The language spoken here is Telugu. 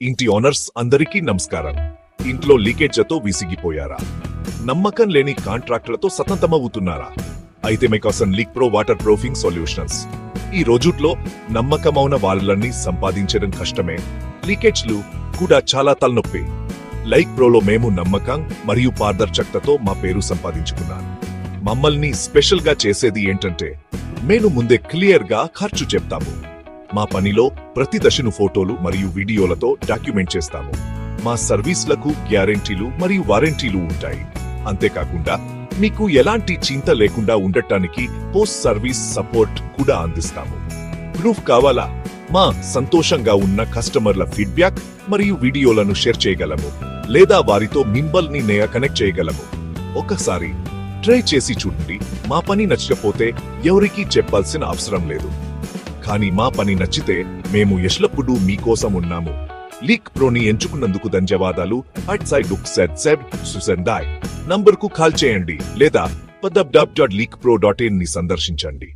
ఇంటి ఓనర్స్ అందరికీ నమస్కారం. ఇంట్లో లీకేజ్తో విసిగిపోయారా? నమ్మకం లేని కాంట్రాక్టర్లతో సతమతమవుతున్నారా? అయితే మీకోసం leak pro water proofing solutions. ఈ రోజుట్లో నమ్మకమైన వాళ్ళని సంపాదించడం కష్టమే, లీకేజ్లు కూడా చాలా తలనొప్పి. లైక్ ప్రోలో మేము నమ్మకం మరియు పారదర్శకతతో మా పేరు సంపాదించుకున్నాను. మమ్మల్ని స్పెషల్ గా చేసేది ఏంటంటే మేము ముందే క్లియర్ గా ఖర్చు చెప్తాము. మా పనిలో ప్రతి దశను ఫోటోలు మరియు వీడియోలతో డాక్యుమెంట్ చేస్తాము. మా సర్వీస్లకు గ్యారెంటీలు మరియు వారంటీలు ఉంటాయి. అంతేకాకుండా మీకు ఎలాంటి చింత లేకుండా ఉండటానికి పోస్ట్ సర్వీస్ సపోర్ట్ కూడా అందిస్తాము. ప్రూఫ్ కావాలా? మా సంతోషంగా ఉన్న కస్టమర్ల ఫీడ్బ్యాక్ మరియు వీడియోలను షేర్ చేయగలము, లేదా వారితో మిమ్మల్ని కనెక్ట్ చేయగలము. ఒకసారి ట్రై చేసి చూడండి. మా పని నచ్చకపోతే ఎవరికీ చెప్పాల్సిన అవసరం లేదు. కానీ మా పని నచ్చితే మేము ఎల్లప్పుడూ మీకోసం ఉన్నాము. లీక్ ప్రోని ఎంచుకున్నందుకు ధన్యవాదాలు. నంబర్కు కాల్ చేయండి లేదా www.leakpro.in ని సందర్శించండి.